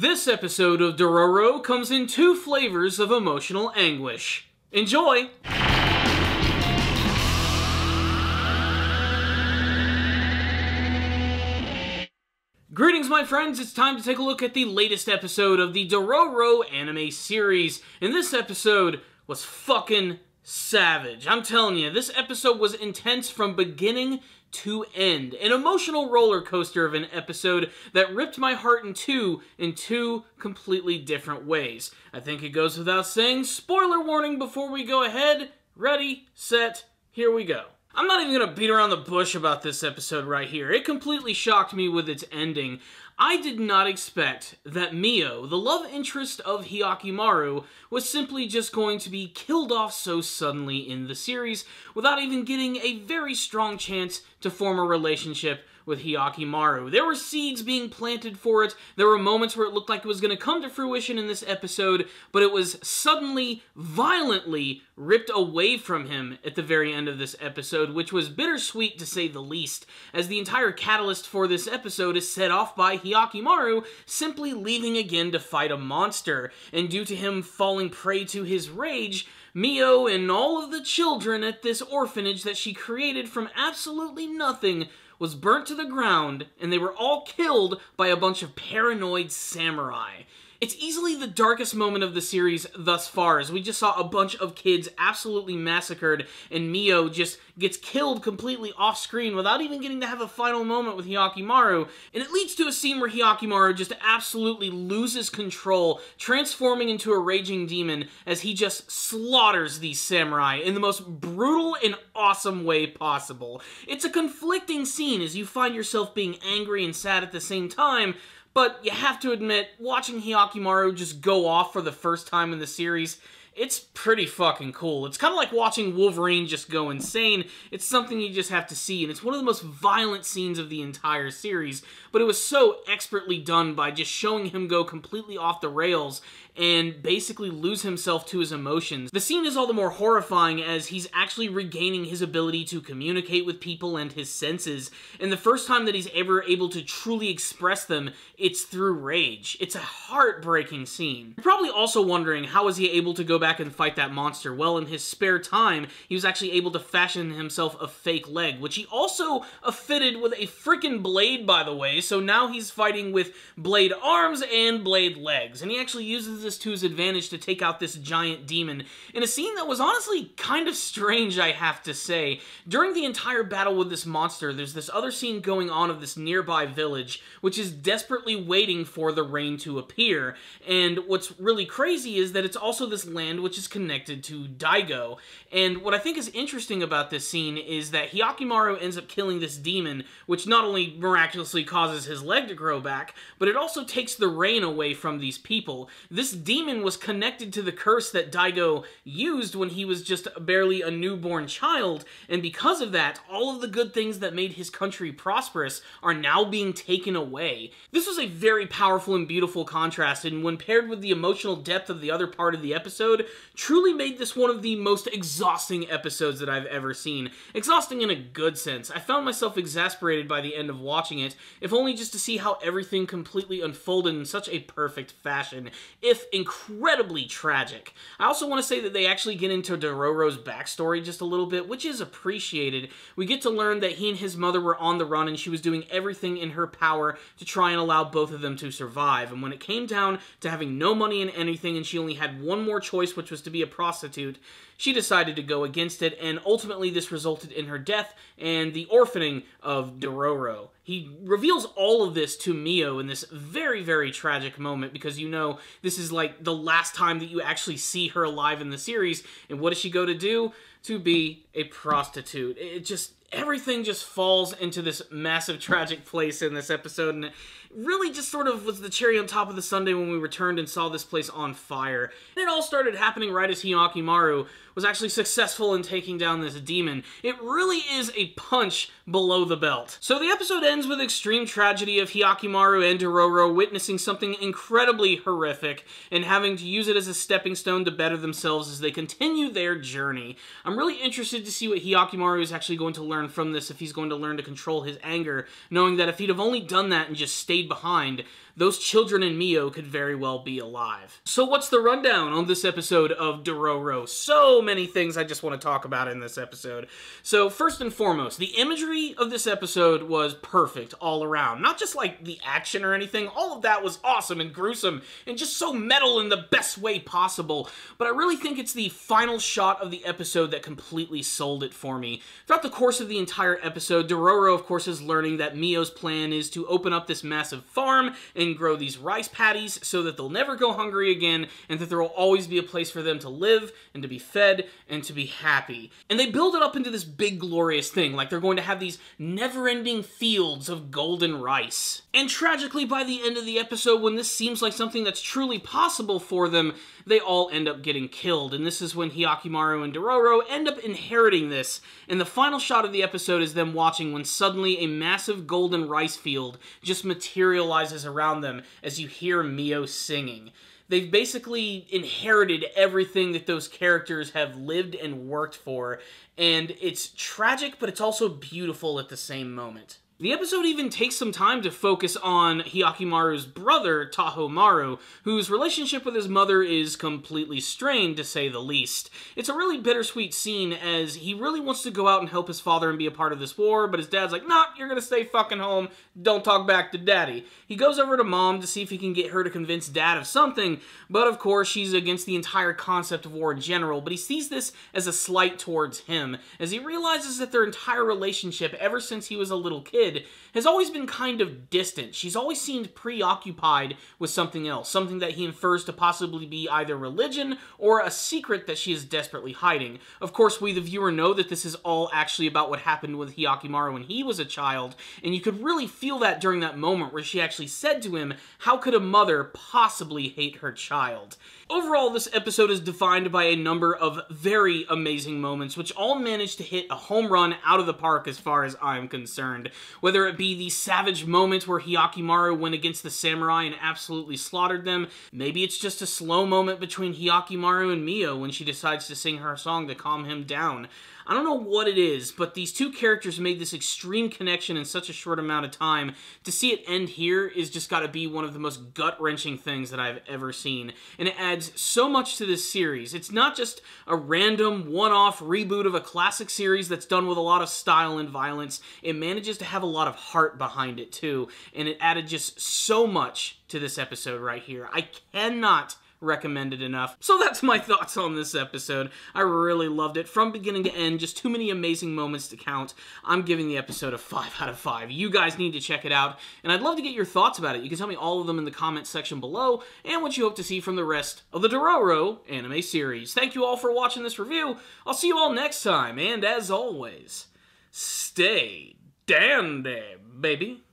This episode of Dororo comes in two flavors of emotional anguish. Enjoy! Greetings, my friends. It's time to take a look at the latest episode of the Dororo anime series. And this episode was fucking savage. I'm telling you, this episode was intense from beginning to end. An emotional roller coaster of an episode that ripped my heart in two completely different ways. I think it goes without saying, spoiler warning before we go ahead. Ready, set, here we go. I'm not even gonna beat around the bush about this episode right here. It completely shocked me with its ending. I did not expect that Mio, the love interest of Hyakkimaru, was simply just going to be killed off so suddenly in the series without even getting a very strong chance to form a relationship with Hyakkimaru. There were seeds being planted for it. There were moments where it looked like it was going to come to fruition in this episode, but it was suddenly, violently ripped away from him at the very end of this episode, which was bittersweet to say the least, as the entire catalyst for this episode is set off by Hyakkimaru simply leaving again to fight a monster, and due to him falling prey to his rage, Mio and all of the children at this orphanage that she created from absolutely nothing was burnt to the ground, and they were all killed by a bunch of paranoid samurai. It's easily the darkest moment of the series thus far, as we just saw a bunch of kids absolutely massacred, and Mio just gets killed completely off-screen without even getting to have a final moment with Hyakkimaru, and it leads to a scene where Hyakkimaru just absolutely loses control, transforming into a raging demon as he just slaughters these samurai in the most brutal and awesome way possible. It's a conflicting scene as you find yourself being angry and sad at the same time, but you have to admit, watching Hyakkimaru just go off for the first time in the series, it's pretty fucking cool. It's kind of like watching Wolverine just go insane. It's something you just have to see, and it's one of the most violent scenes of the entire series, but it was so expertly done by just showing him go completely off the rails and basically lose himself to his emotions. The scene is all the more horrifying as he's actually regaining his ability to communicate with people and his senses, and the first time that he's ever able to truly express them, it's through rage. It's a heartbreaking scene. You're probably also wondering, how was he able to go back and fight that monster? Well, in his spare time, he was actually able to fashion himself a fake leg, which he also fitted with a freaking blade, by the way, so now he's fighting with blade arms and blade legs, and he actually uses this to his advantage to take out this giant demon in a scene that was honestly kind of strange, I have to say. During the entire battle with this monster, there's this other scene going on of this nearby village, which is desperately waiting for the rain to appear, and what's really crazy is that it's also this land which is connected to Daigo, and what I think is interesting about this scene is that Hyakkimaru ends up killing this demon, which not only miraculously causes his leg to grow back, but it also takes the rain away from these people. This demon was connected to the curse that Daigo used when he was just barely a newborn child, and because of that, all of the good things that made his country prosperous are now being taken away. This was a very powerful and beautiful contrast, and when paired with the emotional depth of the other part of the episode, truly made this one of the most exhausting episodes that I've ever seen. Exhausting in a good sense. I found myself exasperated by the end of watching it, if only just to see how everything completely unfolded in such a perfect fashion, if incredibly tragic. I also want to say that they actually get into Dororo's backstory just a little bit, which is appreciated. We get to learn that he and his mother were on the run and she was doing everything in her power to try and allow both of them to survive, and when it came down to having no money in anything and she only had one more choice, which was to be a prostitute, she decided to go against it, and ultimately this resulted in her death and the orphaning of Dororo. He reveals all of this to Mio in this very, very tragic moment, because you know this is like the last time that you actually see her alive in the series, and what does she go to do? To be a prostitute. Everything just falls into this massive tragic place in this episode, and it really just sort of was the cherry on top of the sundae when we returned and saw this place on fire. And it all started happening right as Hyakkimaru was actually successful in taking down this demon. It really is a punch below the belt. So the episode ends with extreme tragedy of Hyakkimaru and Dororo witnessing something incredibly horrific and having to use it as a stepping stone to better themselves as they continue their journey. I'm really interested to see what Hyakkimaru is actually going to learn from this, if he's going to learn to control his anger, knowing that if he'd have only done that and just stayed behind, those children in Mio could very well be alive. So what's the rundown on this episode of Dororo? So many things I just want to talk about in this episode. So first and foremost, the imagery of this episode was perfect all around. Not just like the action or anything, all of that was awesome and gruesome and just so metal in the best way possible. But I really think it's the final shot of the episode that completely sold it for me. Throughout the course of the entire episode, Dororo, of course, is learning that Mio's plan is to open up this massive farm and grow these rice paddies so that they'll never go hungry again and that there will always be a place for them to live and to be fed and to be happy. And they build it up into this big glorious thing, like they're going to have these never-ending fields of golden rice. And tragically, by the end of the episode, when this seems like something that's truly possible for them, they all end up getting killed. And this is when Hyakkimaru and Dororo end up inheriting this. And the final shot of the episode is them watching when suddenly a massive golden rice field just materializes around them as you hear Mio singing. They've basically inherited everything that those characters have lived and worked for, and it's tragic, but it's also beautiful at the same moment. The episode even takes some time to focus on Hyakkimaru's brother, Tahomaru, whose relationship with his mother is completely strained, to say the least. It's a really bittersweet scene, as he really wants to go out and help his father and be a part of this war, but his dad's like, nah, you're gonna stay fucking home, don't talk back to daddy. He goes over to mom to see if he can get her to convince dad of something, but of course she's against the entire concept of war in general, but he sees this as a slight towards him, as he realizes that their entire relationship, ever since he was a little kid, has always been kind of distant. She's always seemed preoccupied with something else, something that he infers to possibly be either religion or a secret that she is desperately hiding. Of course, we the viewer know that this is all actually about what happened with Hyakkimaru when he was a child, and you could really feel that during that moment where she actually said to him, how could a mother possibly hate her child? Overall, this episode is defined by a number of very amazing moments, which all manage to hit a home run out of the park as far as I'm concerned. Whether it be the savage moment where Hyakkimaru went against the samurai and absolutely slaughtered them, maybe it's just a slow moment between Hyakkimaru and Mio when she decides to sing her song to calm him down. I don't know what it is, but these two characters made this extreme connection in such a short amount of time. To see it end here is just gotta be one of the most gut-wrenching things that I've ever seen. And it adds so much to this series. It's not just a random, one-off reboot of a classic series that's done with a lot of style and violence. It manages to have a lot of heart behind it, too. And it added just so much to this episode right here. I cannot recommend it enough. So that's my thoughts on this episode. I really loved it from beginning to end. Just too many amazing moments to count. I'm giving the episode a 5 out of 5. You guys need to check it out, and I'd love to get your thoughts about it. You can tell me all of them in the comments section below, and what you hope to see from the rest of the Dororo anime series. Thank you all for watching this review. I'll see you all next time, and as always, stay dandy, baby.